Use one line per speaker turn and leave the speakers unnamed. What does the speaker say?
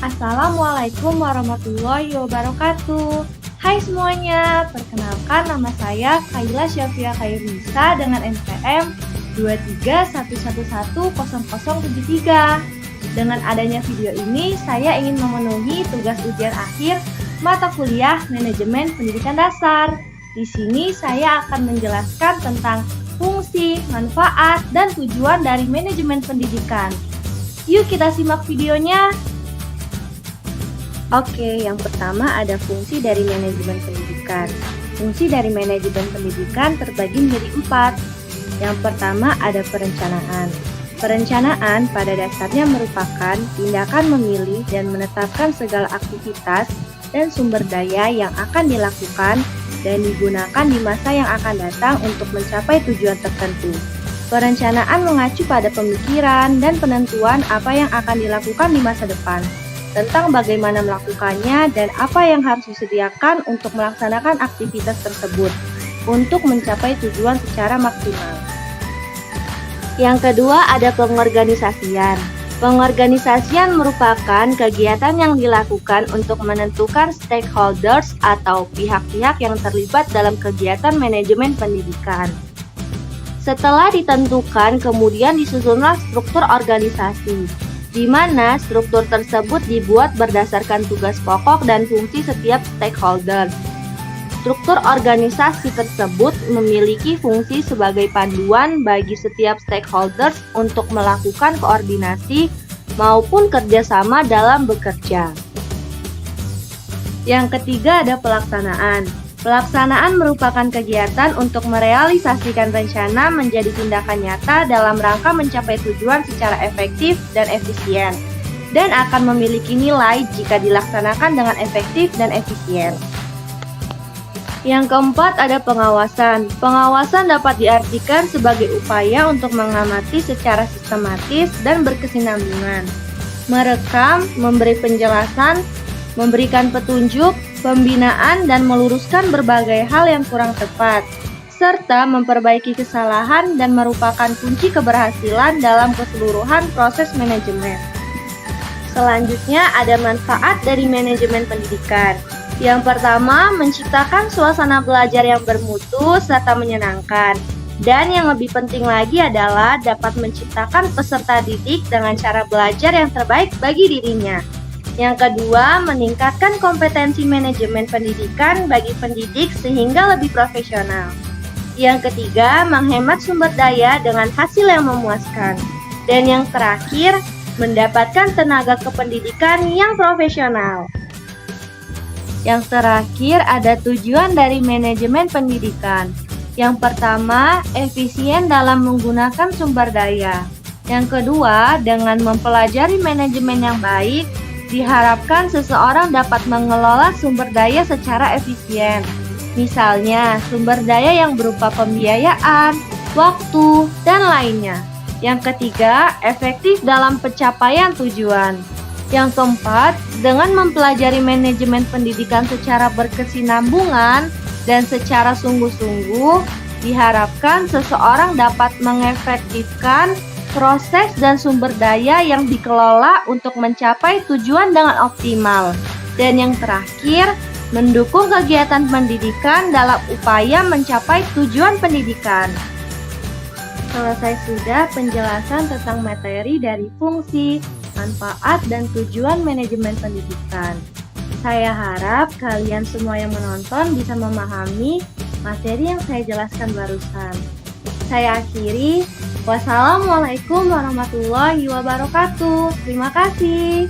Assalamualaikum warahmatullahi wabarakatuh. Hai semuanya, perkenalkan nama saya Kaila Syafia Khairunisa dengan NPM 231110073. Dengan adanya video ini, saya ingin memenuhi tugas ujian akhir mata kuliah Manajemen Pendidikan Dasar. Di sini saya akan menjelaskan tentang fungsi, manfaat, dan tujuan dari manajemen pendidikan. Yuk kita simak videonya. Oke, yang pertama ada fungsi dari manajemen pendidikan. Fungsi dari manajemen pendidikan terbagi menjadi 4. Yang pertama ada perencanaan. Perencanaan pada dasarnya merupakan tindakan memilih dan menetapkan segala aktivitas dan sumber daya yang akan dilakukan dan digunakan di masa yang akan datang untuk mencapai tujuan tertentu. Perencanaan mengacu pada pemikiran dan penentuan apa yang akan dilakukan di masa depan, tentang bagaimana melakukannya dan apa yang harus disediakan untuk melaksanakan aktivitas tersebut untuk mencapai tujuan secara maksimal. Yang kedua ada pengorganisasian. Pengorganisasian merupakan kegiatan yang dilakukan untuk menentukan stakeholders atau pihak-pihak yang terlibat dalam kegiatan manajemen pendidikan. Setelah ditentukan, kemudian disusunlah struktur organisasi, di mana struktur tersebut dibuat berdasarkan tugas pokok dan fungsi setiap stakeholder. Struktur organisasi tersebut memiliki fungsi sebagai panduan bagi setiap stakeholders untuk melakukan koordinasi maupun kerjasama dalam bekerja. Yang ketiga ada pelaksanaan. Pelaksanaan merupakan kegiatan untuk merealisasikan rencana menjadi tindakan nyata dalam rangka mencapai tujuan secara efektif dan efisien, dan akan memiliki nilai jika dilaksanakan dengan efektif dan efisien. Yang keempat ada pengawasan. Pengawasan dapat diartikan sebagai upaya untuk mengamati secara sistematis dan berkesinambungan, merekam, memberi penjelasan, memberikan petunjuk, pembinaan, dan meluruskan berbagai hal yang kurang tepat, serta memperbaiki kesalahan dan merupakan kunci keberhasilan dalam keseluruhan proses manajemen. Selanjutnya ada manfaat dari manajemen pendidikan. Yang pertama, menciptakan suasana belajar yang bermutu serta menyenangkan. Dan yang lebih penting lagi adalah dapat menciptakan peserta didik dengan cara belajar yang terbaik bagi dirinya. Yang kedua, meningkatkan kompetensi manajemen pendidikan bagi pendidik sehingga lebih profesional. Yang ketiga, menghemat sumber daya dengan hasil yang memuaskan. Dan yang terakhir, mendapatkan tenaga kependidikan yang profesional. Yang terakhir ada tujuan dari manajemen pendidikan. Yang pertama, efisien dalam menggunakan sumber daya. Yang kedua, dengan mempelajari manajemen yang baik, diharapkan seseorang dapat mengelola sumber daya secara efisien. Misalnya, sumber daya yang berupa pembiayaan, waktu, dan lainnya. Yang ketiga, efektif dalam pencapaian tujuan. Yang keempat, dengan mempelajari manajemen pendidikan secara berkesinambungan dan secara sungguh-sungguh, diharapkan seseorang dapat mengefektifkan proses dan sumber daya yang dikelola untuk mencapai tujuan dengan optimal. Dan yang terakhir, mendukung kegiatan pendidikan dalam upaya mencapai tujuan pendidikan. Selesai sudah penjelasan tentang materi dari fungsi, manfaat, dan tujuan manajemen pendidikan. Saya harap kalian semua yang menonton bisa memahami materi yang saya jelaskan barusan. Saya akhiri. Wassalamualaikum warahmatullahi wabarakatuh. Terima kasih.